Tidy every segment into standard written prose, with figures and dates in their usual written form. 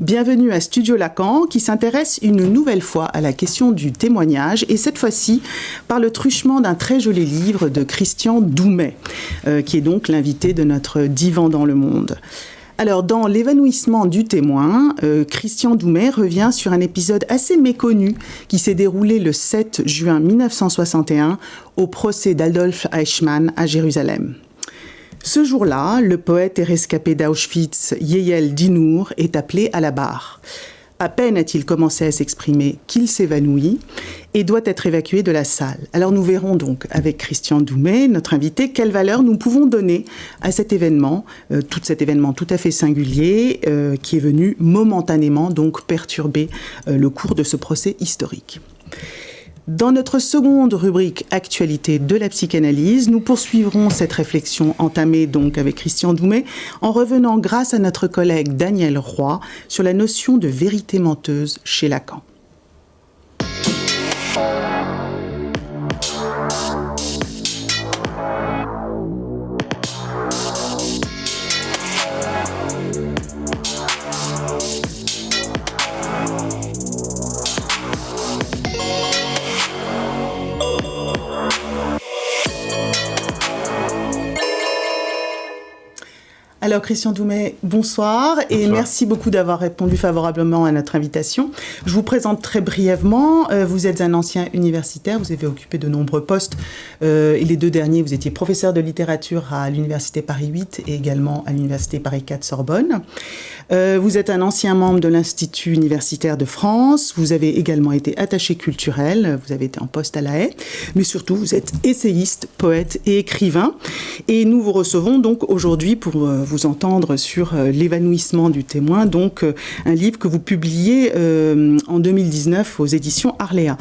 Bienvenue à Studio Lacan qui s'intéresse une nouvelle fois à la question du témoignage et cette fois-ci par le truchement d'un très joli livre de Christian Doumet qui est donc l'invité de notre divan dans le monde. Alors, dans l'évanouissement du témoin, Christian Doumet revient sur un épisode assez méconnu qui s'est déroulé le 7 juin 1961 au procès d'Adolf Eichmann à Jérusalem. Ce jour-là, le poète et rescapé d'Auschwitz, Yael Dinour, est appelé à la barre. À peine a-t-il commencé à s'exprimer qu'il s'évanouit et doit être évacué de la salle. Alors nous verrons donc avec Christian Doumet, notre invité, quelle valeur nous pouvons donner à cet événement tout à fait singulier qui est venu momentanément donc perturber le cours de ce procès historique. Dans notre seconde rubrique Actualité de la psychanalyse, nous poursuivrons cette réflexion entamée donc avec Christian Doumet en revenant grâce à notre collègue Daniel Roy sur la notion de vérité menteuse chez Lacan. Alors Christian Doumet, bonsoir et merci beaucoup d'avoir répondu favorablement à notre invitation. Je vous présente très brièvement, vous êtes un ancien universitaire, vous avez occupé de nombreux postes et les deux derniers, vous étiez professeur de littérature à l'université Paris 8 et également à l'université Paris 4 Sorbonne. Vous êtes un ancien membre de l'Institut universitaire de France, vous avez également été attaché culturel, vous avez été en poste à La Haye, mais surtout vous êtes essayiste, poète et écrivain. Et nous vous recevons donc aujourd'hui pour vous entendre sur l'évanouissement du témoin, donc un livre que vous publiez en 2019 aux éditions Arléa.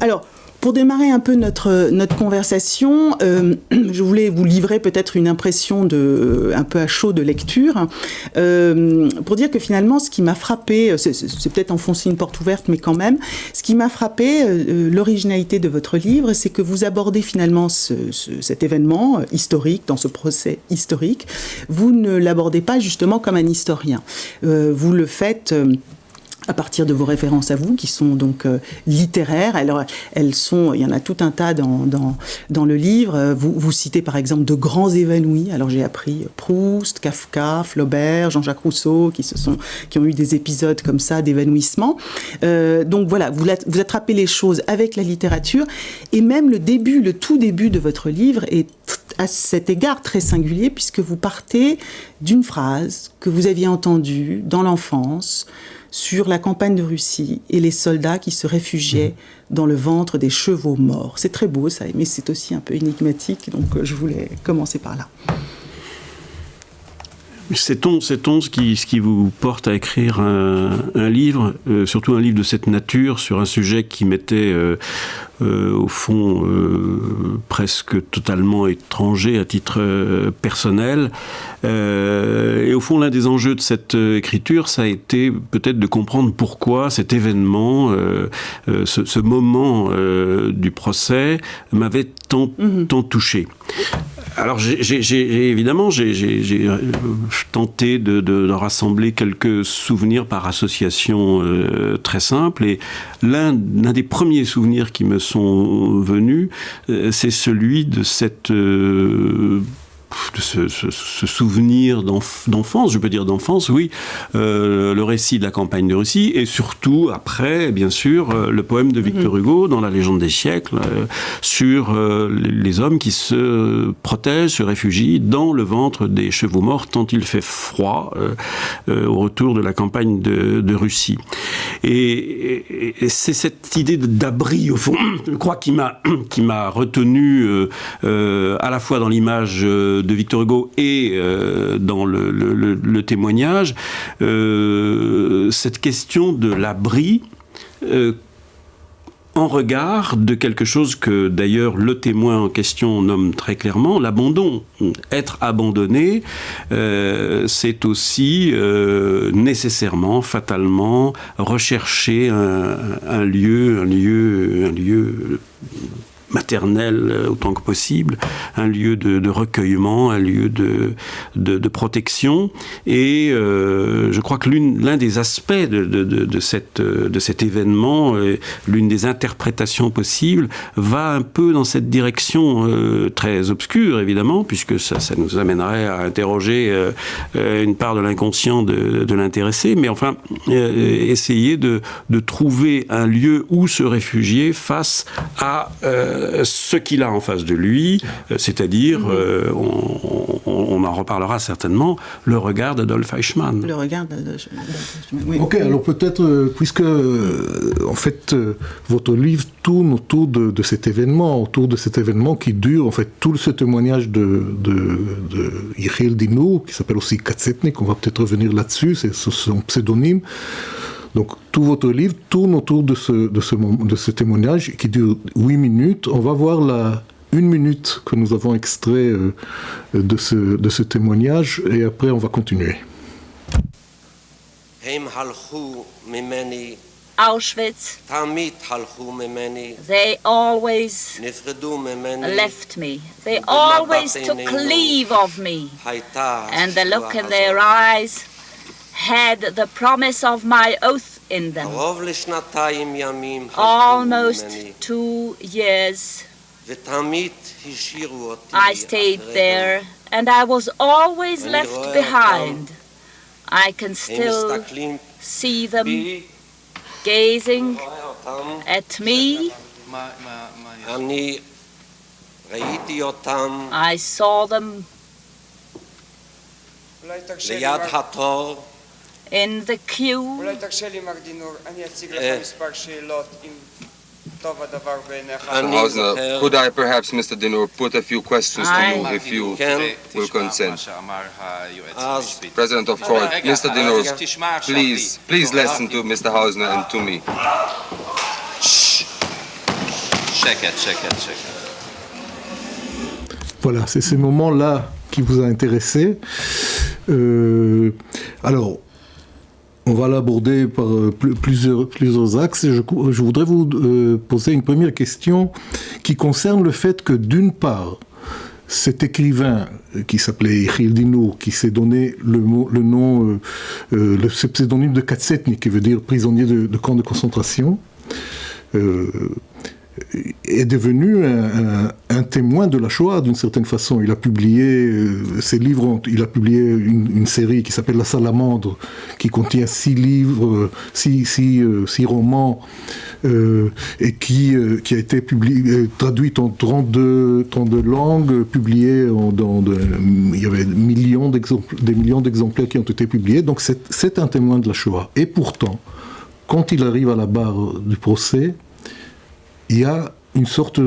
Alors, pour démarrer un peu notre conversation, je voulais vous livrer peut-être une impression un peu à chaud de lecture, pour dire que finalement, ce qui m'a frappé, c'est peut-être enfoncer une porte ouverte, mais quand même, ce qui m'a frappé, l'originalité de votre livre, c'est que vous abordez finalement cet événement historique, dans ce procès historique, vous ne l'abordez pas justement comme un historien. Vous le faites à partir de vos références à vous, qui sont donc littéraires. Alors, il y en a tout un tas dans le livre. Vous citez par exemple de grands évanouis. Alors, j'ai appris Proust, Kafka, Flaubert, Jean-Jacques Rousseau, qui ont eu des épisodes comme ça d'évanouissement. Donc voilà, vous attrapez les choses avec la littérature. Et même le tout début de votre livre est à cet égard très singulier, puisque vous partez d'une phrase que vous aviez entendue dans l'enfance, sur la campagne de Russie et les soldats qui se réfugiaient dans le ventre des chevaux morts. C'est très beau ça, mais c'est aussi un peu énigmatique, donc je voulais commencer par là. Sait-on ce qui vous porte à écrire un livre, surtout un livre de cette nature, sur un sujet qui m'était au fond presque totalement étranger à titre personnel, et au fond l'un des enjeux de cette écriture, ça a été peut-être de comprendre pourquoi cet événement, ce moment du procès m'avait tant touché. Alors j'ai évidemment tenté de rassembler quelques souvenirs par association très simple, et l'un des premiers souvenirs qui me sont venus, c'est celui de cette ce souvenir d'enfance, je peux dire d'enfance, oui, le récit de la campagne de Russie, et surtout, après, bien sûr, le poème de Victor Hugo, dans La légende des siècles, sur les hommes qui se protègent, se réfugient dans le ventre des chevaux morts, tant il fait froid au retour de la campagne de Russie. Et c'est cette idée d'abri, au fond, je crois, qui m'a retenu à la fois dans l'image de Victor Hugo et dans le témoignage, cette question de l'abri en regard de quelque chose que d'ailleurs le témoin en question nomme très clairement, l'abandon. Être abandonné, c'est aussi nécessairement, fatalement, rechercher un lieu maternel autant que possible, un lieu de recueillement, un lieu de protection. Et je crois que l'un des aspects de cet événement, l'une des interprétations possibles, va un peu dans cette direction très obscure, évidemment, puisque ça nous amènerait à interroger une part de l'inconscient de l'intéressé, mais enfin, essayer de trouver un lieu où se réfugier face à ce qu'il a en face de lui, c'est-à-dire, on en reparlera certainement, le regard d'Adolf Eichmann. Le regard d'Adolf Eichmann, oui. Ok, alors peut-être, puisque en fait, votre livre tourne autour de cet événement, qui dure, en fait, tout ce témoignage de Yechiel Dinour, qui s'appelle aussi Katsetnik, on va peut-être revenir là-dessus, c'est son pseudonyme. Donc, tout votre livre tourne autour de ce témoignage qui dure 8 minutes. On va voir la 1 minute que nous avons extrait de ce témoignage et après on va continuer. Auschwitz, they always left me. They always took leave of me. And the look in their eyes had the promise of my oath in them. Almost 2 years I stayed there, and I was always left behind. I can still see them gazing at me. I saw them in the queue. Hausner, could I perhaps, Mr. Dinour, put a few questions to you if you will consent? President of Court, Mr. Dinour, please listen to Mr. Hausner and to me. Voilà, c'est ces moments-là qui vous a intéressé. Alors, on va l'aborder par plusieurs axes. Je voudrais vous poser une première question qui concerne le fait que, d'une part, cet écrivain qui s'appelait Yechiel Dinour, qui s'est donné ce pseudonyme de Katsetnik, qui veut dire prisonnier de camp de concentration, est devenu un témoin de la Shoah d'une certaine façon. Il a publié ses livres, il a publié une série qui s'appelle La Salamandre, qui contient 6 livres, 6 romans, et qui a été traduit en 32 langues, publié il y avait des millions d'exemplaires qui ont été publiés. Donc c'est un témoin de la Shoah. Et pourtant, quand il arrive à la barre du procès, il y a une sorte,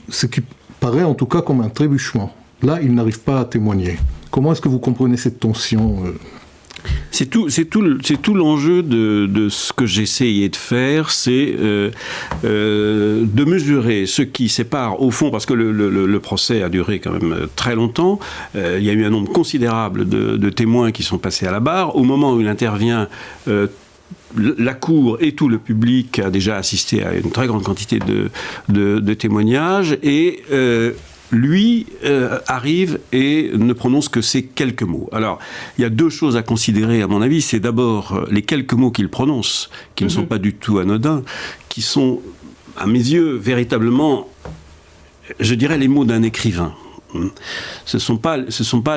ce qui paraît en tout cas comme un trébuchement. Là, il n'arrive pas à témoigner. Comment est-ce que vous comprenez cette tension ? C'est tout l'enjeu de ce que j'ai essayé de faire, c'est de mesurer ce qui sépare, au fond, parce que le procès a duré quand même très longtemps, il y a eu un nombre considérable de témoins qui sont passés à la barre. Au moment où il intervient, la cour et tout le public a déjà assisté à une très grande quantité de témoignages, et lui arrive et ne prononce que ces quelques mots. Alors, il y a 2 choses à considérer, à mon avis. C'est d'abord les quelques mots qu'il prononce, qui ne sont pas du tout anodins, qui sont, à mes yeux, véritablement, je dirais, les mots d'un écrivain. Ce sont pas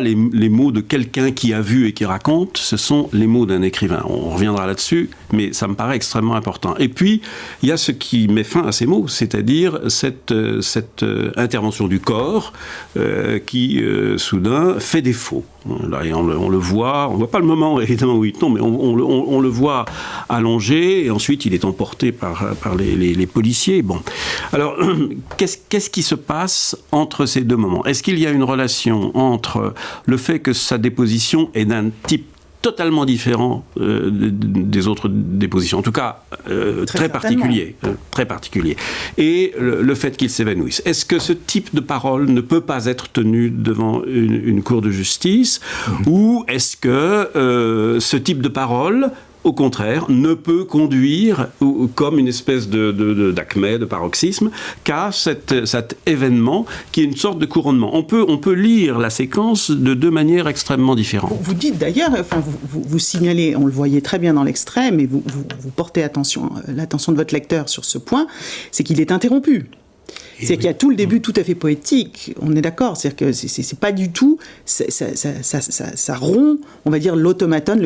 les mots de quelqu'un qui a vu et qui raconte, ce sont les mots d'un écrivain. On reviendra là-dessus, mais ça me paraît extrêmement important. Et puis, il y a ce qui met fin à ces mots, c'est-à-dire cette intervention du corps qui, soudain, fait défaut. Là, on le voit, on ne voit pas le moment évidemment où il tombe, mais on le voit allongé, et ensuite il est emporté par les policiers. Bon. Alors, qu'est-ce qui se passe entre ces deux moments ? Est-ce qu'il y a une relation entre le fait que sa déposition est d'un type totalement différent des autres dépositions, en tout cas très particulier, et le fait qu'il s'évanouisse. Est-ce que ce type de parole ne peut pas être tenu devant une cour de justice, ou est-ce que ce type de parole, au contraire, ne peut conduire comme une espèce d'acmé, de paroxysme, qu'à cet événement qui est une sorte de couronnement. On peut lire la séquence de deux manières extrêmement différentes. Vous dites d'ailleurs, enfin, vous signalez, on le voyait très bien dans l'extrait, mais vous portez l'attention de votre lecteur sur ce point, c'est qu'il est interrompu. C'est qu'il y a tout le début tout à fait poétique, on est d'accord, c'est-à-dire que c'est pas du tout, ça rompt, on va dire, l'automaton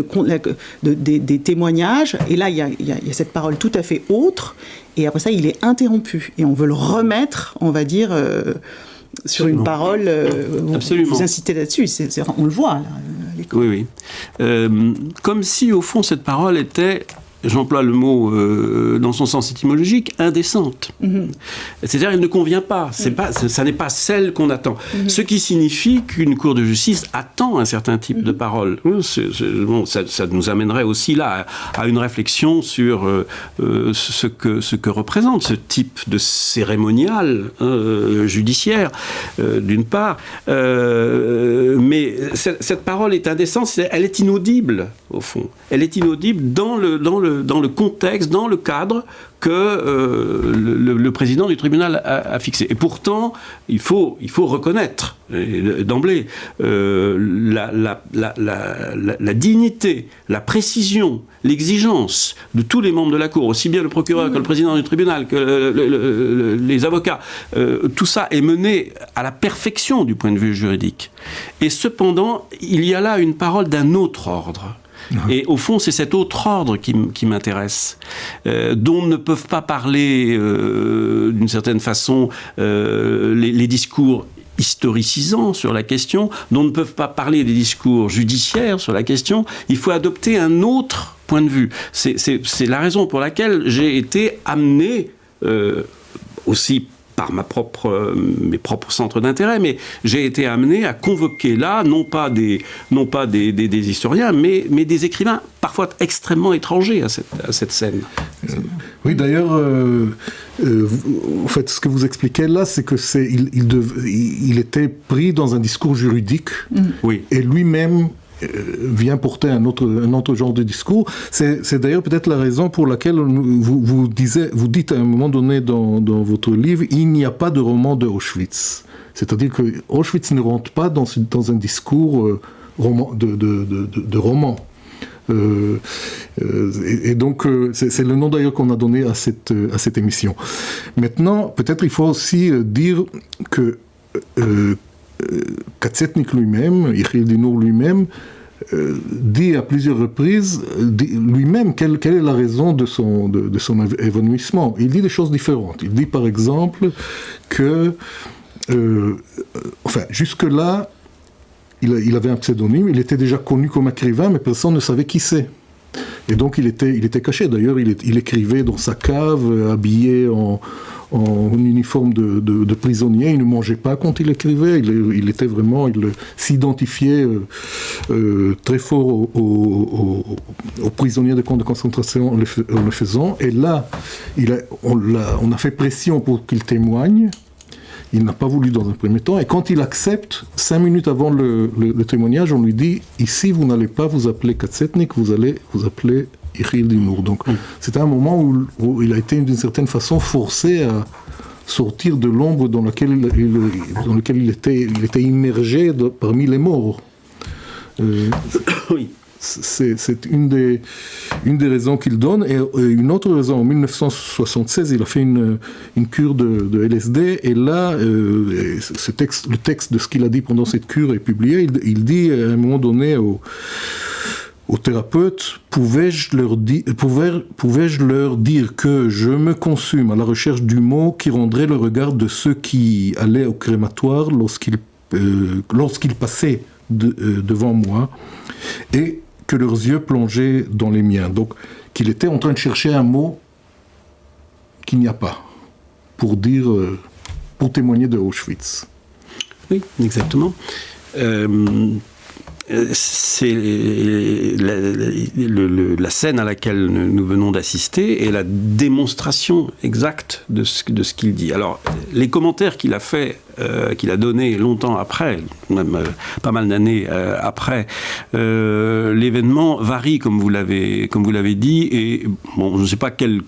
des témoignages, et là il y a cette parole tout à fait autre, et après ça il est interrompu, et on veut le remettre, on va dire, sur une parole, vous incitez là-dessus, on le voit là. Oui. Comme si au fond cette parole était, j'emploie le mot dans son sens étymologique, indécente. C'est-à-dire, elle ne convient pas. Ça n'est pas celle qu'on attend. Ce qui signifie qu'une cour de justice attend un certain type de parole. Ça nous amènerait aussi là à une réflexion sur ce que représente ce type de cérémonial judiciaire, d'une part. Mais cette parole est indécente, elle est inaudible, au fond. Elle est inaudible dans le contexte, dans le cadre que le président du tribunal a fixé. Et pourtant, il faut reconnaître d'emblée la dignité, la précision, l'exigence de tous les membres de la Cour, aussi bien le procureur que le président du tribunal, que les avocats. Tout ça est mené à la perfection du point de vue juridique. Et cependant, il y a là une parole d'un autre ordre. Et au fond, c'est cet autre ordre qui m'intéresse, dont ne peuvent pas parler, d'une certaine façon, les discours historicisants sur la question, dont ne peuvent pas parler des discours judiciaires sur la question. Il faut adopter un autre point de vue. C'est la raison pour laquelle j'ai été amené, aussi par mes propres centres d'intérêt, mais j'ai été amené à convoquer là, non pas des historiens, mais des écrivains, parfois extrêmement étrangers à cette scène. Oui, d'ailleurs, en fait, ce que vous expliquez là, c'est que il était pris dans un discours juridique, et lui-même vient porter un autre genre de discours. C'est d'ailleurs peut-être la raison pour laquelle vous dites à un moment donné dans votre livre, il n'y a pas de roman de Auschwitz. C'est-à-dire que Auschwitz ne rentre pas dans un discours de roman. Et donc, c'est le nom d'ailleurs qu'on a donné à cette émission. Maintenant, peut-être il faut aussi dire que Katsetnik lui-même, Yechiel Dinour lui-même, dit à plusieurs reprises lui-même quelle est la raison de son évanouissement. Il dit des choses différentes. Il dit par exemple que, jusque-là, il avait un pseudonyme, il était déjà connu comme écrivain, mais personne ne savait qui c'est. Et donc il était caché. D'ailleurs, il écrivait dans sa cave, habillé en uniforme de prisonnier. Il ne mangeait pas quand il écrivait. Il était vraiment, il s'identifiait très fort aux prisonniers de camps de concentration en le faisant. Et là, on a fait pression pour qu'il témoigne. Il n'a pas voulu dans un premier temps. Et quand il accepte, 5 minutes avant le témoignage, on lui dit « Ici, vous n'allez pas vous appeler Katsetnik, vous allez vous appeler Yechiel Dinour ». Donc, c'était un moment où il a été d'une certaine façon forcé à sortir de l'ombre dans laquelle il était immergé parmi les morts. Oui. C'est une des raisons qu'il donne. Et une autre raison, en 1976, il a fait une cure de LSD, et là, le texte de ce qu'il a dit pendant cette cure est publié. Il dit à un moment donné aux thérapeutes, pouvais-je leur dire que je me consume à la recherche du mot qui rendrait le regard de ceux qui allaient au crématoire lorsqu'ils passaient devant moi, et que leurs yeux plongeaient dans les miens. Donc, qu'il était en train de chercher un mot qu'il n'y a pas pour témoigner de Auschwitz. Oui, exactement. C'est la scène à laquelle nous venons d'assister est la démonstration exacte de ce qu'il dit. Alors, les commentaires qu'il a fait, qu'il a donnés longtemps après, même pas mal d'années après l'événement, varient, comme vous l'avez dit, et bon, je ne sais pas quelle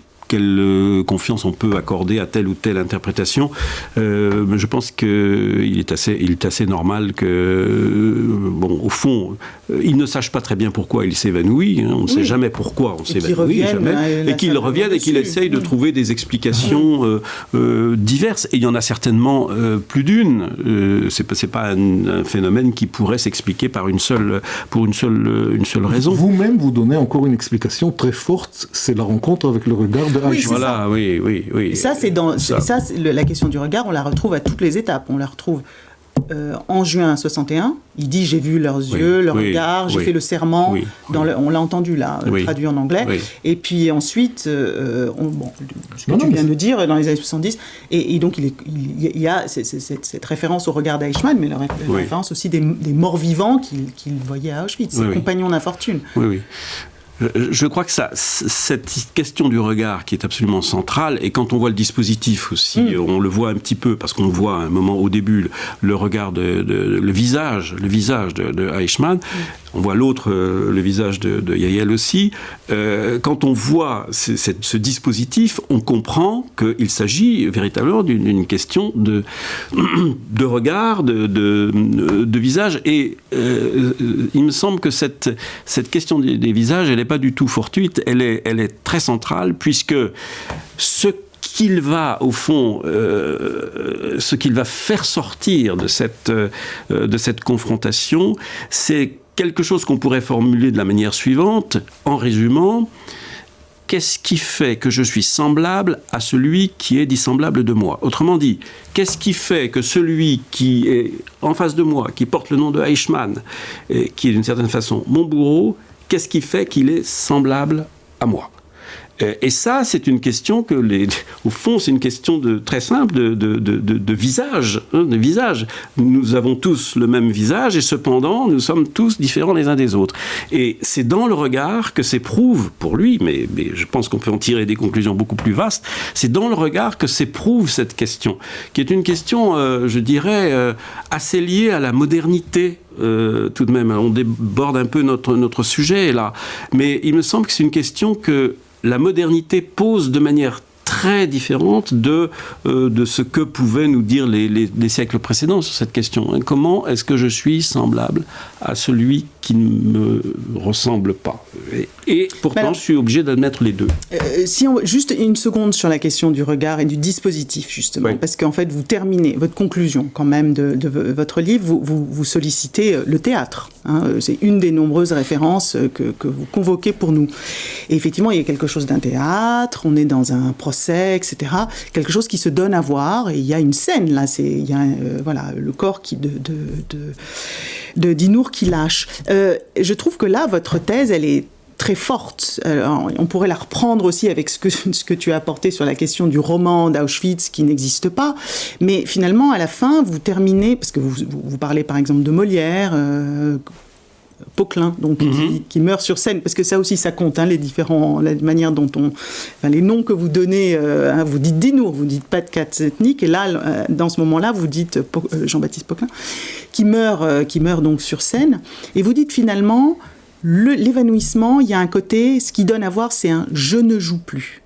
confiance on peut accorder à telle ou telle interprétation. Je pense qu'il est assez normal que, bon, au fond, il ne sache pas très bien pourquoi il s'évanouit. On ne sait jamais pourquoi on s'évanouit, et qu'il revienne et qu'il essaye de trouver des explications diverses. Et il y en a certainement plus d'une. C'est pas un phénomène qui pourrait s'expliquer pour une seule raison. Vous-même, vous donnez encore une explication très forte. C'est la rencontre avec le regard de oui, voilà, oui. Et ça, la question du regard, on la retrouve à toutes les étapes. On la retrouve en juin 61. Il dit, j'ai vu leurs yeux, leur regard, j'ai fait le serment. Oui, on l'a entendu là, traduit en anglais. Oui. Et puis ensuite, ce que tu viens de dire, dans les années 70, et donc il y a cette référence au regard d'Eichmann, mais la référence aussi des morts vivants qu'il voyait à Auschwitz, ses compagnons d'infortune. Oui. Je crois que cette question du regard qui est absolument centrale, et quand on voit le dispositif aussi, on le voit un petit peu, parce qu'on voit à un moment au début le regard le visage de Eichmann, on voit l'autre, le visage de Yael aussi. Quand on voit ce dispositif, on comprend qu'il s'agit véritablement d'une question de regard, de visage, et il me semble que cette question des visages, elle n'est pas du tout fortuite, elle est très centrale, puisque ce qu'il va, au fond, ce qu'il va faire sortir de cette confrontation, c'est quelque chose qu'on pourrait formuler de la manière suivante, en résumant: qu'est-ce qui fait que je suis semblable à celui qui est dissemblable de moi? Autrement dit, qu'est-ce qui fait que celui qui est en face de moi, qui porte le nom de Eichmann, et qui est d'une certaine façon mon bourreau, qu'est-ce qui fait qu'il est semblable à moi? Et ça, c'est une question au fond, c'est une question très simple de visage, de visage. Nous avons tous le même visage, et cependant, nous sommes tous différents les uns des autres. Et c'est dans le regard que s'éprouve, pour lui, mais je pense qu'on peut en tirer des conclusions beaucoup plus vastes, c'est dans le regard que s'éprouve cette question, qui est une question, je dirais, assez liée à la modernité. Tout de même, on déborde un peu notre sujet là, mais il me semble que c'est une question que la modernité pose de manière très différente de ce que pouvaient nous dire les siècles précédents sur cette question. Comment est-ce que je suis semblable à celui qui ne me ressemble pas? Et pourtant, je suis obligé d'admettre les deux. Juste une seconde sur la question du regard et du dispositif, justement, parce qu'en fait, vous terminez votre conclusion quand même de votre livre, vous sollicitez le théâtre. C'est une des nombreuses références que vous convoquez pour nous. Et effectivement, il y a quelque chose d'un théâtre, on est dans un procès, etc. Quelque chose qui se donne à voir, et il y a une scène, là, il y a le corps de Dinour qui lâche. Je trouve que là, votre thèse, elle est très forte. On pourrait la reprendre aussi avec ce que tu as apporté sur la question du roman d'Auschwitz qui n'existe pas. Mais finalement, à la fin, vous terminez, parce que vous parlez par exemple de Molière, Poquelin, donc qui meurt sur scène, parce que ça aussi ça compte, la manière dont les noms que vous donnez, vous dites Dinour, vous dites pas de quatre ethniques, et là, dans ce moment-là, vous dites Jean-Baptiste Poquelin, qui meurt donc sur scène, et vous dites finalement, l'évanouissement, il y a un côté, ce qui donne à voir, c'est un « je ne joue plus ».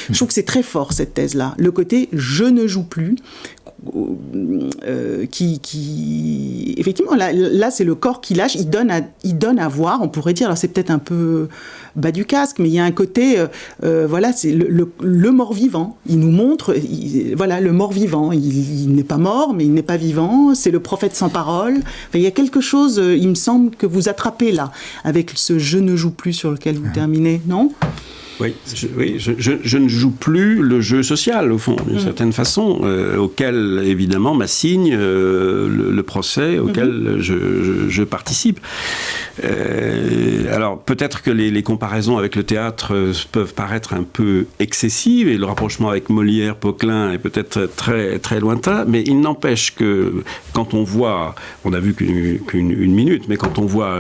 Je trouve que c'est très fort, cette thèse-là. Le côté « je ne joue plus », effectivement, là, c'est le corps qui lâche, il donne à voir, on pourrait dire, alors c'est peut-être un peu bas du casque, mais il y a un côté, voilà, c'est le mort-vivant. Il nous montre, voilà, le mort-vivant. Il n'est pas mort, mais il n'est pas vivant. C'est le prophète sans parole. Enfin, il y a quelque chose, il me semble, que vous attrapez là, avec ce « je ne joue plus » sur lequel vous terminez, non ? Oui, je ne joue plus le jeu social, au fond, d'une certaine façon, auquel, évidemment, m'assigne le procès auquel je participe. Alors, peut-être que les comparaisons avec le théâtre peuvent paraître un peu excessives, et le rapprochement avec Molière, Poquelin est peut-être très, très lointain, mais il n'empêche que, quand on voit, on n'a vu qu'une minute, mais quand on voit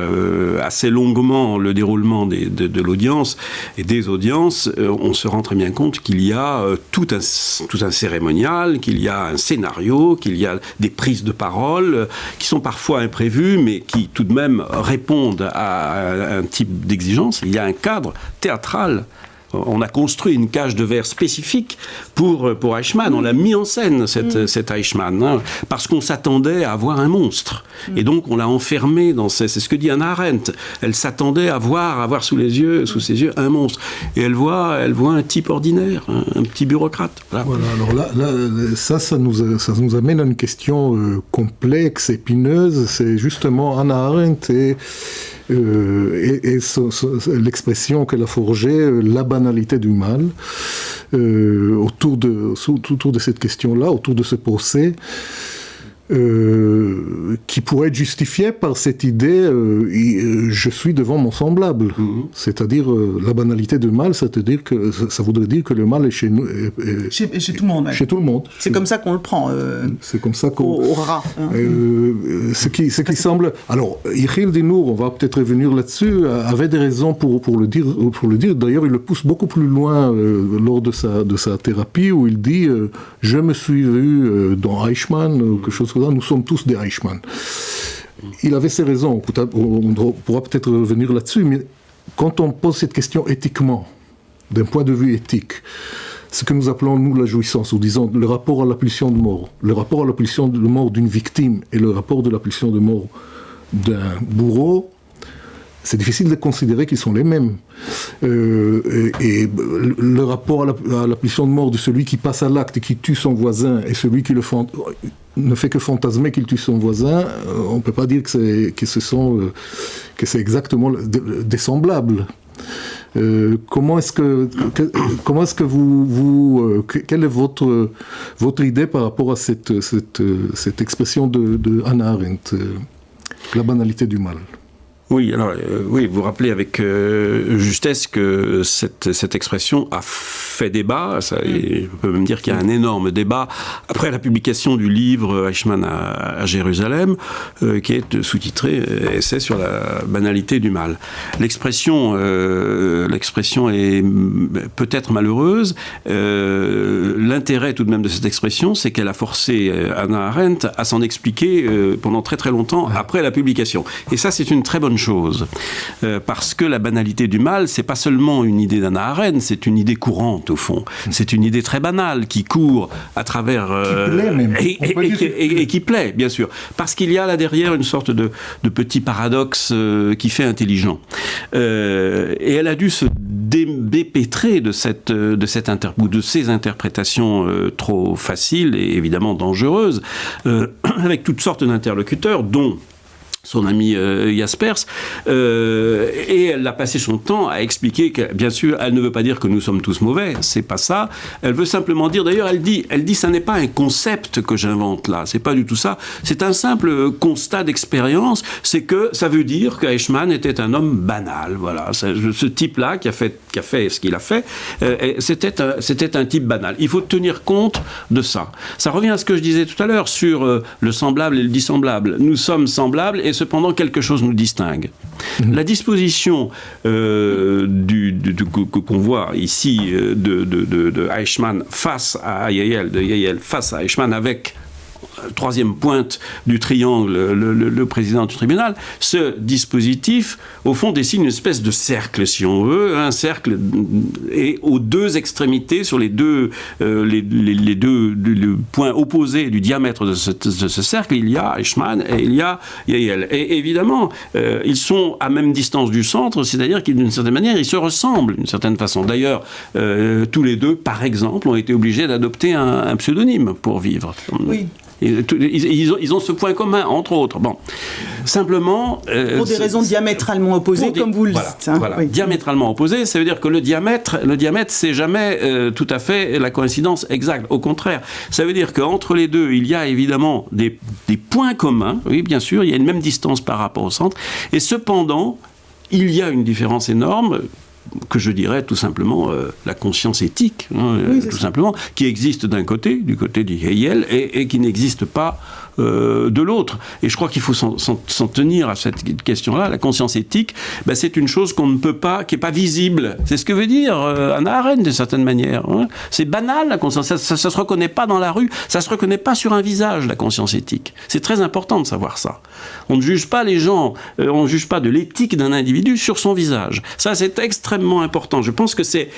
assez longuement le déroulement de l'audience et des audiences, on se rend très bien compte qu'il y a tout un cérémonial, qu'il y a un scénario, qu'il y a des prises de parole qui sont parfois imprévues, mais qui tout de même répondent à un type d'exigence. Il y a un cadre théâtral. On a construit une cage de verre spécifique pour Eichmann. On l'a mis en scène, cet Eichmann, hein, parce qu'on s'attendait à voir un monstre. Et donc, on l'a enfermé dans... C'est ce que dit Hannah Arendt. Elle s'attendait à voir sous ses yeux, un monstre. Et elle voit un type ordinaire, un petit bureaucrate. Voilà, alors là ça nous amène à une question complexe, épineuse. C'est justement Hannah Arendt et l'expression qu'elle a forgée, la banalité du mal, autour de cette question-là, autour de ce procès, qui pourrait être justifié par cette idée je suis devant mon semblable. C'est-à-dire la banalité du mal, c'est-à-dire que ça voudrait dire que le mal est chez nous, chez tout le monde. Chez tout le monde. C'est comme ça qu'on le prend. C'est comme ça qu'on au rat. Ce qui semble. Alors, Yechiel Dinour, on va peut-être revenir là-dessus, avait des raisons pour le dire. D'ailleurs, il le pousse beaucoup plus loin lors de sa thérapie, où il dit je me suis vu dans Eichmann, quelque chose. Nous sommes tous des Eichmann. Il avait ses raisons, on pourra peut-être revenir là-dessus, mais quand on pose cette question éthiquement, d'un point de vue éthique, ce que nous appelons, nous, la jouissance, ou disons le rapport à la pulsion de mort, le rapport à la pulsion de mort d'une victime et le rapport de la pulsion de mort d'un bourreau, c'est difficile de considérer qu'ils sont les mêmes. Et le rapport à la pulsion de mort de celui qui passe à l'acte et qui tue son voisin et celui qui ne fait que fantasmer qu'il tue son voisin, on ne peut pas dire que c'est exactement des semblables. Comment est-ce que vous quelle est votre idée par rapport à cette expression de Hannah Arendt, la banalité du mal? Oui, alors vous rappelez avec justesse que cette expression a fait débat. On peut même dire qu'il y a un énorme débat après la publication du livre Eichmann à Jérusalem, qui est sous-titré Essai sur la banalité du mal. L'expression est peut-être malheureuse. L'intérêt tout de même de cette expression, c'est qu'elle a forcé Hannah Arendt à s'en expliquer pendant très très longtemps après la publication. Et ça, c'est une très bonne chose, parce que la banalité du mal, c'est pas seulement une idée d'Hannah Arendt, c'est une idée courante au fond. C'est une idée très banale qui court à travers qui plaît même. Et qui plaît, bien sûr, parce qu'il y a là derrière une sorte de petit paradoxe qui fait intelligent. Et elle a dû se dépêtrer de ces interprétations trop faciles et évidemment dangereuses, avec toutes sortes d'interlocuteurs, dont son ami Jaspers, et elle a passé son temps à expliquer que, bien sûr, elle ne veut pas dire que nous sommes tous mauvais, c'est pas ça. Elle veut simplement dire, d'ailleurs, elle dit, ça n'est pas un concept que j'invente là, c'est pas du tout ça. C'est un simple constat d'expérience, c'est que ça veut dire qu'Eichmann était un homme banal, voilà. Ce type-là qui a fait ce qu'il a fait, c'était un type banal. Il faut tenir compte de ça. Ça revient à ce que je disais tout à l'heure sur le semblable et le dissemblable. Nous sommes semblables et cependant quelque chose nous distingue. La disposition qu'on voit ici de Eichmann face à Yael, de Yael face à Eichmann avec troisième pointe du triangle, le président du tribunal, ce dispositif, au fond, dessine une espèce de cercle, si on veut, un cercle, et aux deux extrémités, sur les deux points opposés du diamètre de ce cercle, il y a Eichmann et il y a Yael. Et évidemment, ils sont à même distance du centre, c'est-à-dire qu'ils, d'une certaine manière, ils se ressemblent d'une certaine façon. D'ailleurs, tous les deux, par exemple, ont été obligés d'adopter un pseudonyme pour vivre. Oui. Ils ont ce point commun, entre autres. Bon, simplement... pour des raisons diamétralement opposées, comme vous le dites. Hein. Voilà. Oui. Diamétralement opposées, ça veut dire que le diamètre, c'est jamais tout à fait la coïncidence exacte. Au contraire, ça veut dire qu'entre les deux, il y a évidemment des points communs. Oui, bien sûr, il y a une même distance par rapport au centre. Et cependant, il y a une différence énorme, que je dirais tout simplement la conscience éthique, tout simplement, qui existe du côté du Hegel, et qui n'existe pas de l'autre. Et je crois qu'il faut s'en tenir à cette question-là. La conscience éthique, c'est une chose qu'on ne peut pas, qui n'est pas visible. C'est ce que veut dire Hannah Arendt, d'une certaine manière. Hein. C'est banal, la conscience. Ça ne se reconnaît pas dans la rue, ça ne se reconnaît pas sur un visage, la conscience éthique. C'est très important de savoir ça. On ne juge pas les gens, on ne juge pas de l'éthique d'un individu sur son visage. Ça, c'est extrêmement important. Je pense que c'est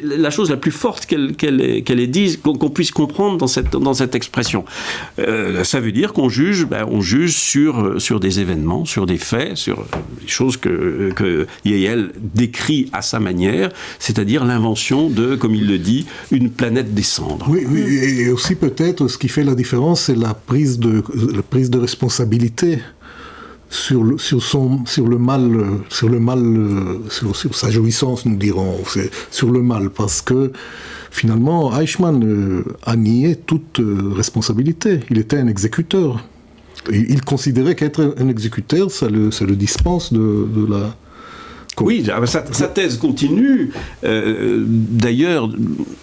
la chose la plus forte qu'elle ait dit, qu'on puisse comprendre dans cette expression. Ça veut dire qu'on juge, on juge sur des événements, sur des faits, sur des choses que Hegel décrit à sa manière, c'est-à-dire l'invention de, comme il le dit, une planète des cendres. Oui, et aussi peut-être ce qui fait la différence, c'est la prise de responsabilité sur sa jouissance, nous dirons, sur le mal, parce que finalement, Eichmann a nié toute responsabilité. Il était un exécuteur. Et il considérait qu'être un exécuteur, ça le dispense de la... Oui, sa thèse continue, d'ailleurs,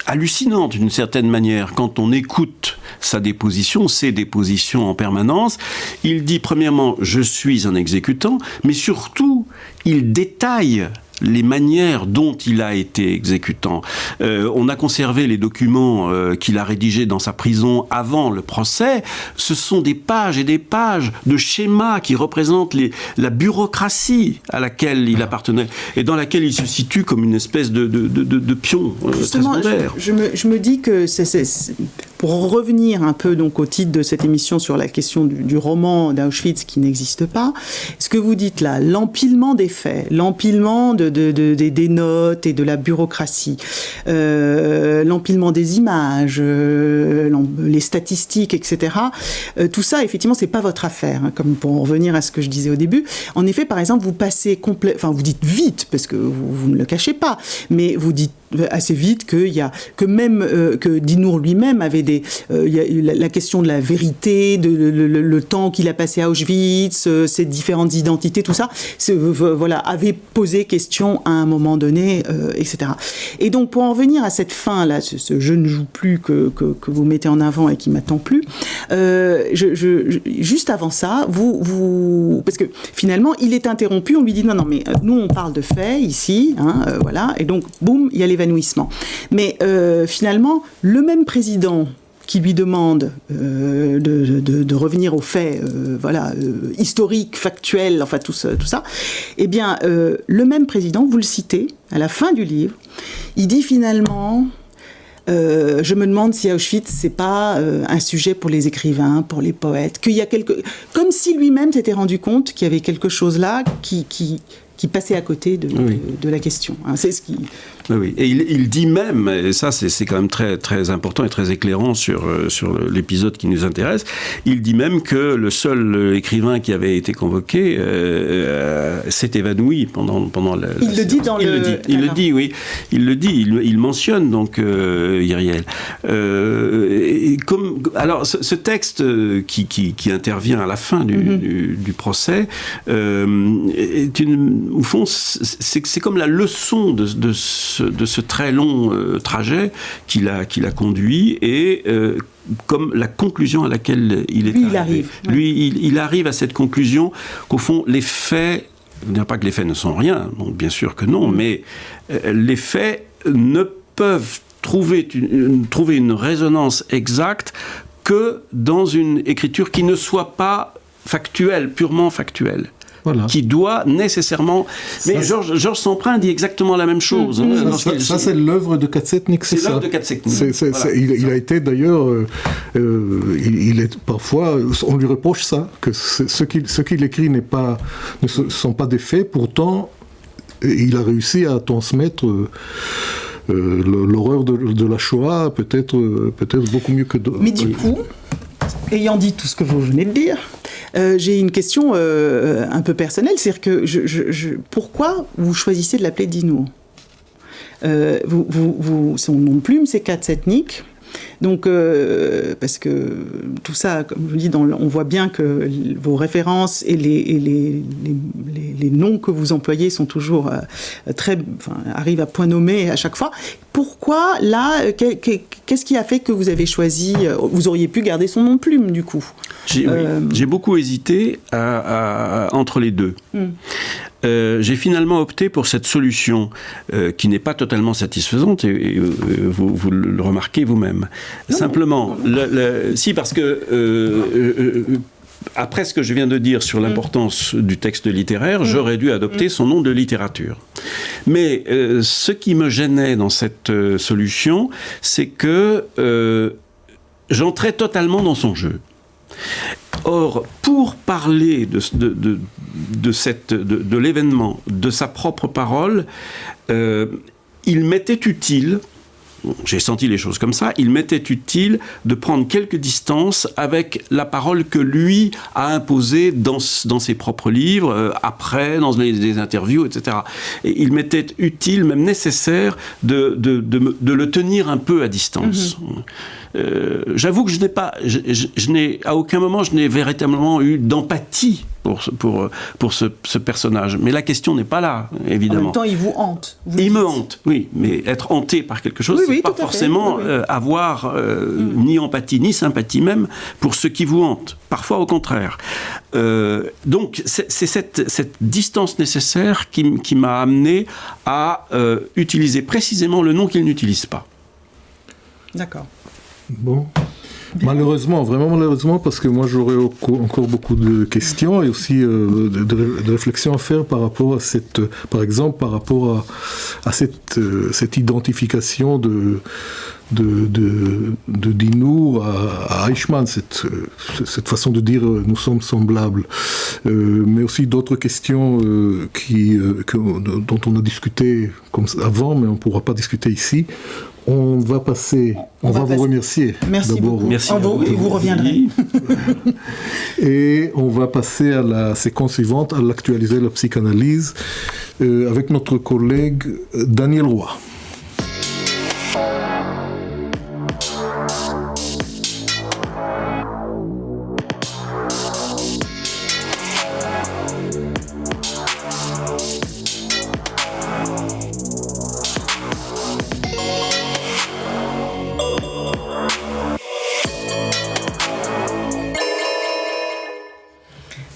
hallucinante d'une certaine manière, quand on écoute ses dépositions en permanence. Il dit, premièrement, je suis un exécutant, mais surtout, il détaille les manières dont il a été exécutant. On a conservé les documents qu'il a rédigés dans sa prison avant le procès. Ce sont des pages et des pages de schémas qui représentent la bureaucratie à laquelle il appartenait et dans laquelle il se situe comme une espèce de pion très secondaire. Je me dis que pour revenir un peu donc au titre de cette émission sur la question du roman d'Auschwitz qui n'existe pas, ce que vous dites là, l'empilement des faits, l'empilement des notes et de la bureaucratie, l'empilement des images, les statistiques, etc. Tout ça, effectivement, c'est pas votre affaire, hein, comme pour en revenir à ce que je disais au début. En effet, par exemple, vous passez vous dites vite, parce que vous ne le cachez pas, mais vous dites assez vite que Dinour lui-même avait la question de la vérité, le temps qu'il a passé à Auschwitz, ses différentes identités, tout ça, avait posé question à un moment donné, etc. Et donc, pour en revenir à cette fin-là, ce je ne joue plus que vous mettez en avant et qui m'attend plus, juste avant ça, parce que finalement, il est interrompu, on lui dit non, mais nous, on parle de faits ici, hein, voilà, et donc, boum, il y a l'évanouissement. Mais finalement, le même président qui lui demande de revenir aux faits historiques, factuels, enfin tout ça, eh bien, le même président, vous le citez, à la fin du livre, il dit finalement... je me demande si Auschwitz, c'est pas un sujet pour les écrivains, pour les poètes, comme si lui-même s'était rendu compte qu'il y avait quelque chose là qui passait à côté de la question. Hein, c'est ce qui... Oui, et il dit même, et ça c'est quand même très, très important et très éclairant sur l'épisode qui nous intéresse, il dit même que le seul écrivain qui avait été convoqué s'est évanoui pendant la... Il le dit dans le... Il le dit, oui. Il le dit, il mentionne donc Iriel. Alors, ce texte qui intervient à la fin du procès, au fond, c'est comme la leçon de ce très long trajet qu'il a conduit et comme la conclusion à laquelle il est arrivé. Il arrive à cette conclusion qu'au fond, les faits, je ne dis pas que les faits ne sont rien, donc bien sûr que non, mais les faits ne peuvent trouver une résonance exacte que dans une écriture qui ne soit pas factuelle, purement factuelle. Voilà. Qui doit nécessairement... Mais Georges Semprin dit exactement la même chose. Ça, c'est l'œuvre de Katsetnik, c'est ça. C'est l'œuvre de Katsetnik. Il a été d'ailleurs... il est parfois... On lui reproche ça, que ce qu'il écrit ne sont pas des faits, pourtant, il a réussi à transmettre... l'horreur de la Shoah, peut-être beaucoup mieux que d'autres. Mais du coup, ayant dit tout ce que vous venez de dire, j'ai une question un peu personnelle, c'est-à-dire que pourquoi vous choisissez de l'appeler Dinour ? Son nom de plume, c'est Katsetnik. Donc, parce que tout ça, comme je vous dis, on voit bien que vos références et les noms que vous employez sont toujours arrivent à point nommé à chaque fois. Pourquoi, là, qu'est-ce qui a fait que vous avez choisi... Vous auriez pu garder son nom de plume, du coup. J'ai beaucoup hésité entre les deux. J'ai finalement opté pour cette solution qui n'est pas totalement satisfaisante, et vous le remarquez vous-même. Non, simplement, si, parce que après ce que je viens de dire sur l'importance du texte littéraire, j'aurais dû adopter son nom de littérature. Mais ce qui me gênait dans cette solution, c'est que j'entrais totalement dans son jeu. Or, pour parler de l'événement, de sa propre parole, il m'était utile, j'ai senti les choses comme ça, il m'était utile de prendre quelques distances avec la parole que lui a imposée dans ses propres livres, après, dans des interviews, etc. Et il m'était utile, même nécessaire, de le tenir un peu à distance. J'avoue que à aucun moment je n'ai véritablement eu d'empathie pour ce personnage. Mais la question n'est pas là, évidemment. En même temps, il vous hante. Il me hante, oui. Mais être hanté par quelque chose, c'est pas forcément avoir ni empathie, ni sympathie même pour ce qui vous hante. Parfois, au contraire. Donc, c'est cette distance nécessaire qui m'a amené à utiliser précisément le nom qu'il n'utilise pas. D'accord. Bon. Malheureusement, vraiment malheureusement, parce que moi j'aurais encore beaucoup de questions et aussi de réflexions à faire par rapport à par exemple par rapport à cette identification de Dinour à Eichmann, cette façon de dire nous sommes semblables, mais aussi d'autres questions dont on a discuté comme avant, mais on ne pourra pas discuter ici. On va vous remercier. Merci d'abord. Beaucoup. Merci vous reviendrez. Et on va passer à la séquence suivante, à l'actualiser la psychanalyse, avec notre collègue Daniel Roy.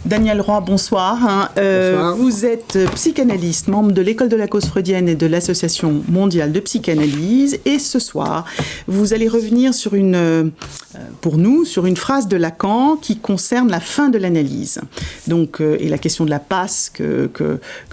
Daniel Roy, bonsoir. Bonsoir. Vous êtes psychanalyste, membre de l'École de la cause freudienne et de l'Association mondiale de psychanalyse. Et ce soir, vous allez revenir pour nous, sur une phrase de Lacan qui concerne la fin de l'analyse. Donc, et la question de la passe que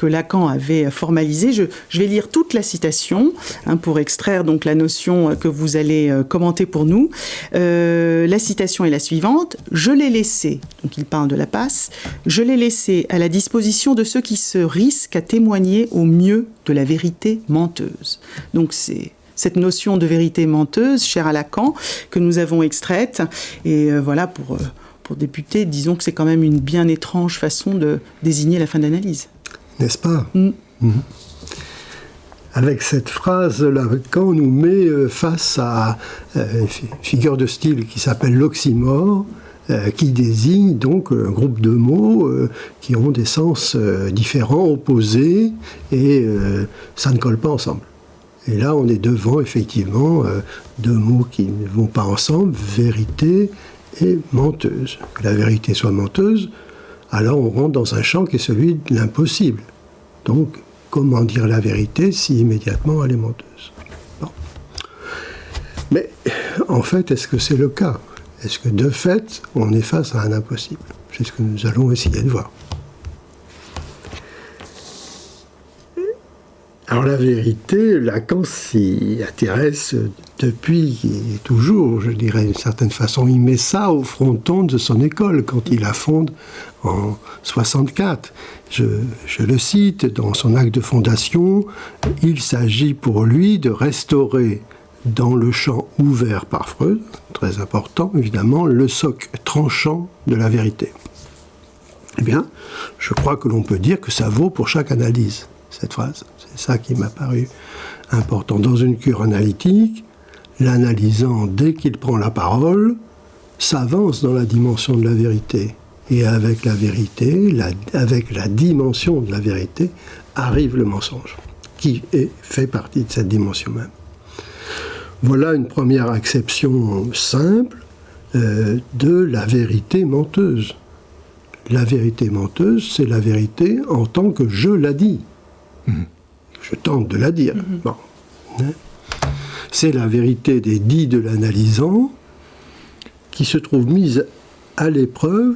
Lacan avait formalisée. Je vais lire toute la citation pour extraire donc la notion que vous allez commenter pour nous. La citation est la suivante. Je l'ai laissé, donc il parle de la passe, je l'ai laissé à la disposition de ceux qui se risquent à témoigner au mieux de la vérité menteuse. Donc c'est cette notion de vérité menteuse, chère à Lacan, que nous avons extraite. Et voilà, pour débuter, disons que c'est quand même une bien étrange façon de désigner la fin d'analyse. N'est-ce pas ? Avec cette phrase, Lacan nous met face à une figure de style qui s'appelle l'oxymore, qui désigne donc un groupe de mots qui ont des sens différents, opposés, et ça ne colle pas ensemble. Et là, on est devant, effectivement, deux mots qui ne vont pas ensemble, vérité et menteuse. Que la vérité soit menteuse, alors on rentre dans un champ qui est celui de l'impossible. Donc, comment dire la vérité si immédiatement elle est menteuse ? Bon. Mais, en fait, est-ce que c'est le cas ? Est-ce que de fait, on est face à un impossible? C'est ce que nous allons essayer de voir. Alors la vérité, Lacan s'y intéresse depuis et toujours, je dirais d'une certaine façon. Il met ça au fronton de son école quand il la fonde en 64. Je le cite dans son acte de fondation. Il s'agit pour lui de restaurer dans le champ ouvert par Freud, très important évidemment, le socle tranchant de la vérité. Eh bien, je crois que l'on peut dire que ça vaut pour chaque analyse, cette phrase. C'est ça qui m'a paru important. Dans une cure analytique, l'analysant, dès qu'il prend la parole, s'avance dans la dimension de la vérité. Et avec la vérité, avec la dimension de la vérité, arrive le mensonge, qui fait partie de cette dimension même. Voilà une première acception simple de la vérité menteuse. La vérité menteuse, c'est la vérité en tant que je la dis. Je tente de la dire. Bon. C'est la vérité des dits de l'analysant qui se trouve mise à l'épreuve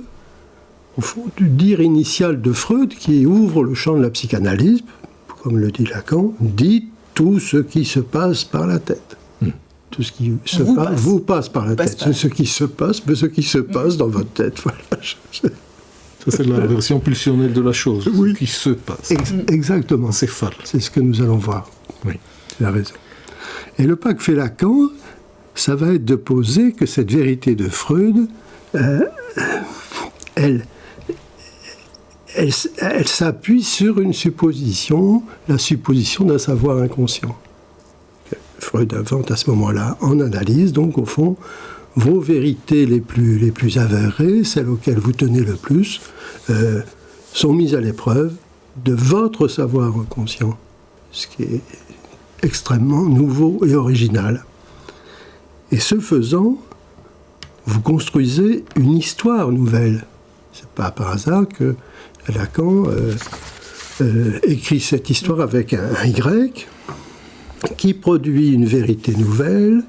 au fond du dire initial de Freud qui ouvre le champ de la psychanalyse, comme le dit Lacan, dit tout ce qui se passe par la tête. Tout ce qui vous passe par la tête. Ce qui se passe, mais ce qui se passe dans votre tête. Voilà. Ça, c'est la version pulsionnelle de la chose, oui. Ce qui se passe. Exactement. C'est phare. C'est ce que nous allons voir. Oui. Tu as raison. Et le pas que fait Lacan, ça va être de poser que cette vérité de Freud, elle s'appuie sur une supposition, la supposition d'un savoir inconscient. Freud invente à ce moment-là, en analyse, donc au fond, vos vérités les plus avérées, celles auxquelles vous tenez le plus, sont mises à l'épreuve de votre savoir inconscient, ce qui est extrêmement nouveau et original. Et ce faisant, vous construisez une histoire nouvelle. C'est pas par hasard que Lacan écrit cette histoire avec un Y, qui produit une vérité nouvelle,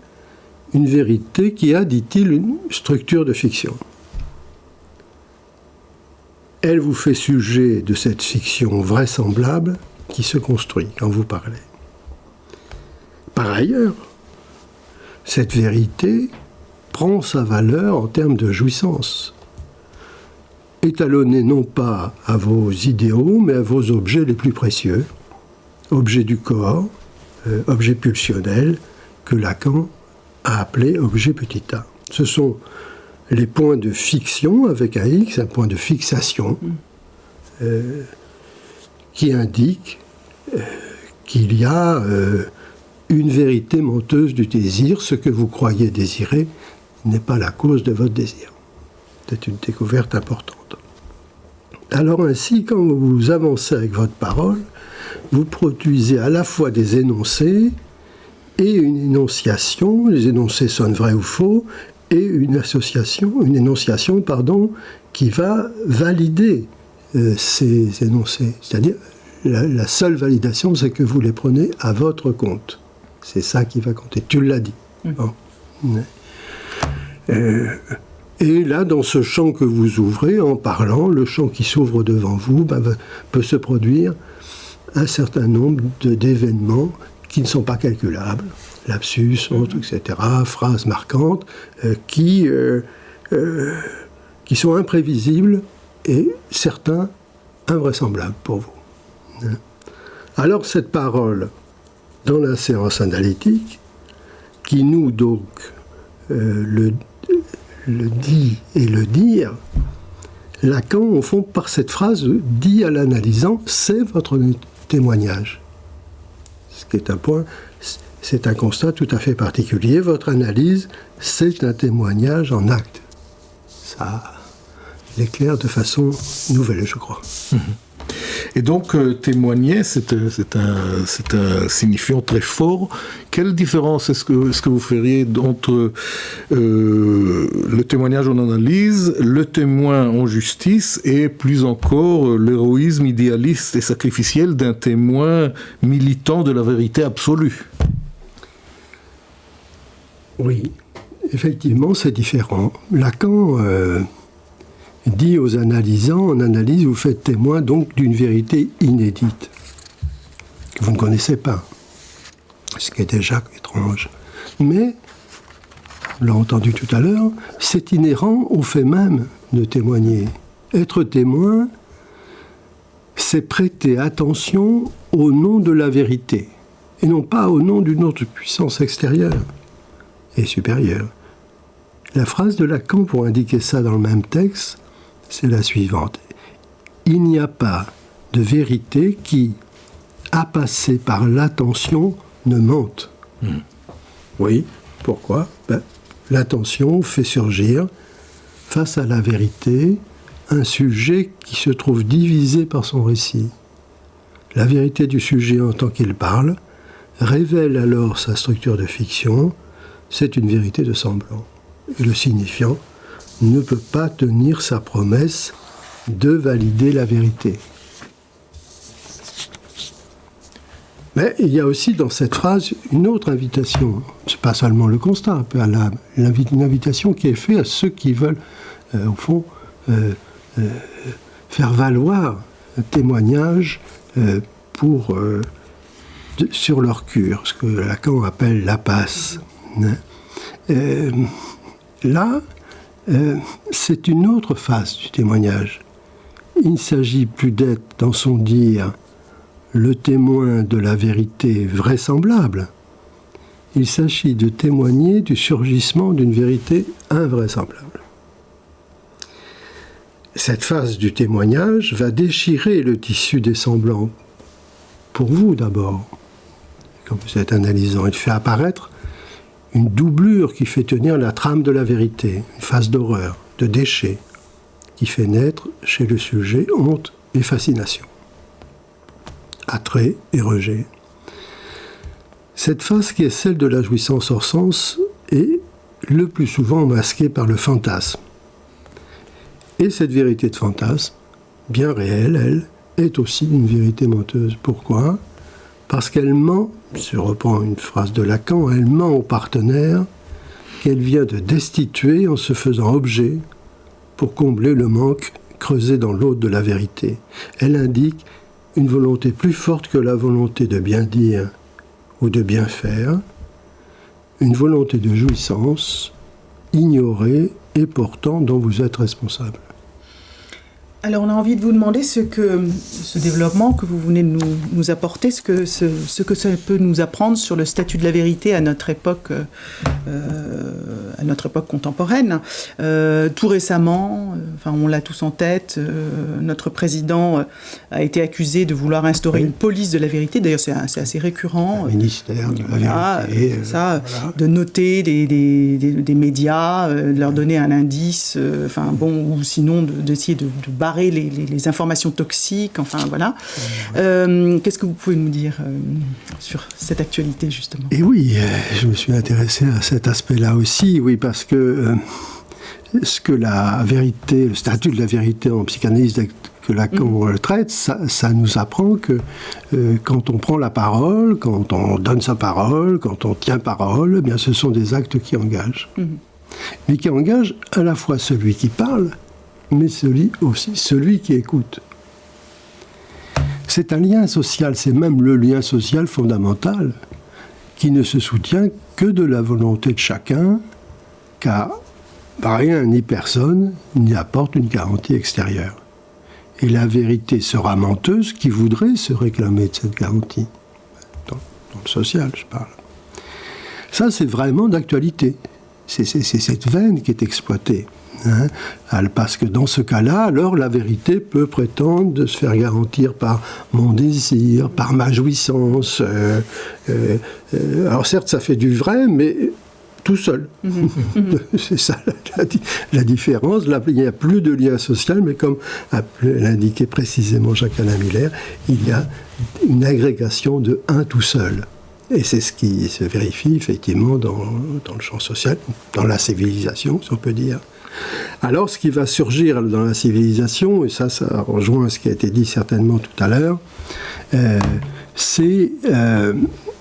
une vérité qui a, dit-il, une structure de fiction. Elle vous fait sujet de cette fiction vraisemblable qui se construit quand vous parlez. Par ailleurs, cette vérité prend sa valeur en termes de jouissance, étalonnée non pas à vos idéaux, mais à vos objets les plus précieux, objets du corps, objet pulsionnel, que Lacan a appelé objet petit a. Ce sont les points de fiction, avec un X, un point de fixation, qui indique qu'il y a une vérité menteuse du désir. Ce que vous croyez désirer n'est pas la cause de votre désir. C'est une découverte importante. Alors ainsi, quand vous avancez avec votre parole, vous produisez à la fois des énoncés et une énonciation, les énoncés sonnent vrais ou faux, et une énonciation, qui va valider ces énoncés. C'est-à-dire, la seule validation, c'est que vous les prenez à votre compte. C'est ça qui va compter. Tu l'as dit. Bon. Et là, dans ce champ que vous ouvrez, en parlant, le champ qui s'ouvre devant vous, peut se produire un certain nombre d'événements qui ne sont pas calculables, lapsus, autres, etc., phrases marquantes, qui sont imprévisibles et certains invraisemblables pour vous. Alors cette parole, dans la séance analytique, qui noue donc le dit et le dire, Lacan, au fond, par cette phrase, dit à l'analysant, c'est votre témoignage. Ce qui est un point, c'est un constat tout à fait particulier. Votre analyse, c'est un témoignage en acte. Ça l'éclaire de façon nouvelle, je crois. Et donc, témoigner, c'est un signifiant très fort. Quelle différence est-ce que vous feriez entre le témoignage en analyse, le témoin en justice, et plus encore l'héroïsme idéaliste et sacrificiel d'un témoin militant de la vérité absolue? Oui. effectivement, c'est différent. Lacan dit aux analysants, en analyse, vous faites témoin donc d'une vérité inédite, que vous ne connaissez pas, ce qui est déjà étrange. Mais, on l'a entendu tout à l'heure, c'est inhérent au fait même de témoigner. Être témoin, c'est prêter attention au nom de la vérité, et non pas au nom d'une autre puissance extérieure et supérieure. La phrase de Lacan pour indiquer ça dans le même texte, c'est la suivante. Il n'y a pas de vérité qui, à passer par l'attention, ne mente. Oui, pourquoi ? L'attention fait surgir, face à la vérité, un sujet qui se trouve divisé par son récit. La vérité du sujet en tant qu'il parle révèle alors sa structure de fiction, c'est une vérité de semblant. Et le signifiant ne peut pas tenir sa promesse de valider la vérité. Mais il y a aussi dans cette phrase une autre invitation. Ce n'est pas seulement le constat, un peu une invitation qui est faite à ceux qui veulent, au fond, faire valoir un témoignage sur leur cure, ce que Lacan appelle la passe. Là, c'est une autre face du témoignage. Il ne s'agit plus d'être dans son dire le témoin de la vérité vraisemblable. Il s'agit de témoigner du surgissement d'une vérité invraisemblable. Cette phase du témoignage va déchirer le tissu des semblants. Pour vous d'abord, quand vous êtes analysant, il fait apparaître une doublure qui fait tenir la trame de la vérité, une phase d'horreur, de déchet, qui fait naître chez le sujet honte et fascination, attrait et rejet. Cette phase qui est celle de la jouissance hors sens est le plus souvent masquée par le fantasme. Et cette vérité de fantasme, bien réelle, elle, est aussi une vérité menteuse. Pourquoi ? Parce qu'elle ment, je reprends une phrase de Lacan, elle ment au partenaire qu'elle vient de destituer en se faisant objet pour combler le manque creusé dans l'autre de la vérité. Elle indique une volonté plus forte que la volonté de bien dire ou de bien faire, une volonté de jouissance ignorée et pourtant dont vous êtes responsable. Alors, on a envie de vous demander ce développement que vous venez de nous apporter, ce que ça peut nous apprendre sur le statut de la vérité à notre époque contemporaine. Tout récemment, on l'a tous en tête, notre président a été accusé de vouloir instaurer une police de la vérité. D'ailleurs, c'est assez récurrent. Le ministère de la vérité. De noter des médias, de leur donner un indice, ou sinon d'essayer de barrer les informations toxiques, Qu'est-ce que vous pouvez nous dire sur cette actualité, justement ? Et oui, je me suis intéressé à cet aspect-là aussi, oui, parce que ce que la vérité, le statut de la vérité en psychanalyse que Lacan traite, ça nous apprend que quand on prend la parole, quand on donne sa parole, quand on tient parole, eh bien, ce sont des actes qui engagent. Mais qui engagent à la fois celui qui parle, mais celui qui écoute. C'est un lien social, c'est même le lien social fondamental qui ne se soutient que de la volonté de chacun, car rien ni personne n'y apporte une garantie extérieure. Et la vérité sera menteuse qui voudrait se réclamer de cette garantie. Dans le social, je parle. Ça, c'est vraiment d'actualité. C'est cette veine qui est exploitée. Parce que dans ce cas-là, alors la vérité peut prétendre de se faire garantir par mon désir, par ma jouissance. Alors certes, ça fait du vrai, mais tout seul. C'est ça la différence. Là, il n'y a plus de lien social, mais comme l'indiquait précisément Jacques-Alain Miller, il y a une agrégation de un tout seul. Et c'est ce qui se vérifie effectivement dans le champ social, dans la civilisation, si on peut dire. Alors, ce qui va surgir dans la civilisation, et ça rejoint ce qui a été dit certainement tout à l'heure, c'est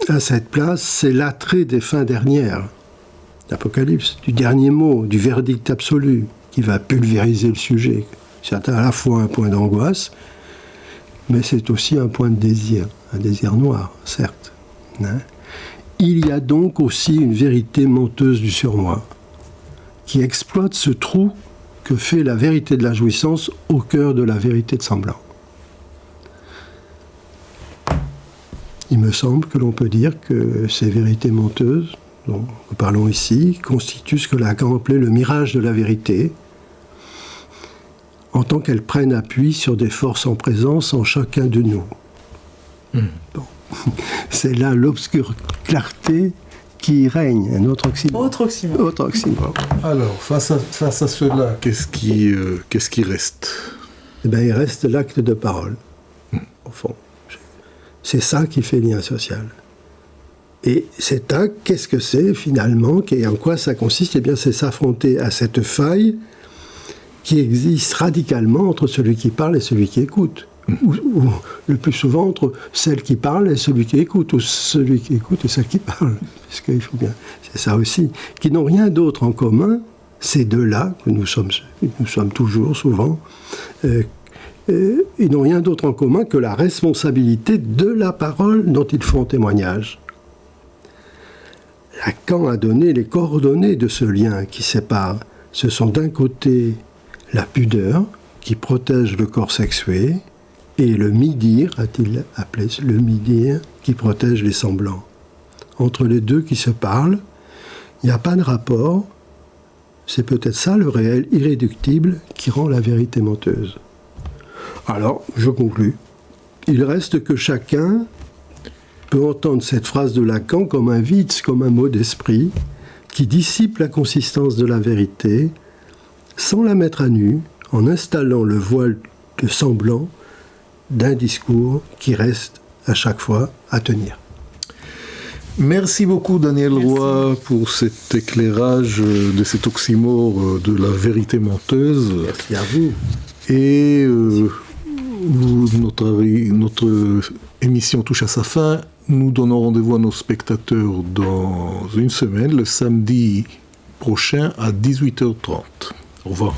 à cette place, c'est l'attrait des fins dernières l'Apocalypse, du dernier mot, du verdict absolu, qui va pulvériser le sujet. C'est à la fois un point d'angoisse, mais c'est aussi un point de désir, un désir noir, certes. Hein. Il y a donc aussi une vérité menteuse du surmoi, qui exploite ce trou que fait la vérité de la jouissance au cœur de la vérité de semblant. Il me semble que l'on peut dire que ces vérités menteuses, dont nous parlons ici, constituent ce que Lacan appelait le mirage de la vérité, en tant qu'elles prennent appui sur des forces en présence en chacun de nous. Bon. C'est là l'obscure clarté qui règne, un autre oxymore. Autre oxymore. Alors, face à cela, qu'est-ce qui reste? Eh bien, il reste l'acte de parole, au fond. C'est ça qui fait lien social. Et cet acte, qu'est-ce que c'est finalement, et en quoi ça consiste? Eh bien, c'est s'affronter à cette faille qui existe radicalement entre celui qui parle et celui qui écoute. Ou le plus souvent entre celle qui parle et celui qui écoute, ou celui qui écoute et celle qui parle. Parce qu'il faut bien, c'est ça aussi, qui n'ont rien d'autre en commun, ces deux-là, que nous sommes toujours, souvent, ils n'ont rien d'autre en commun que la responsabilité de la parole dont ils font témoignage. Lacan a donné les coordonnées de ce lien qui sépare. Ce sont d'un côté la pudeur, qui protège le corps sexué, et le midir, a-t-il appelé le midir, qui protège les semblants. Entre les deux qui se parlent, il n'y a pas de rapport. C'est peut-être ça le réel irréductible qui rend la vérité menteuse. Alors, je conclus. Il reste que chacun peut entendre cette phrase de Lacan comme un vide, comme un mot d'esprit, qui dissipe la consistance de la vérité, sans la mettre à nu, en installant le voile de semblant d'un discours qui reste à chaque fois à tenir. Merci beaucoup Daniel Roy pour cet éclairage de cet oxymore de la vérité menteuse. Merci à vous. Et notre émission touche à sa fin. Nous donnons rendez-vous à nos spectateurs dans une semaine, le samedi prochain à 18h30. Au revoir.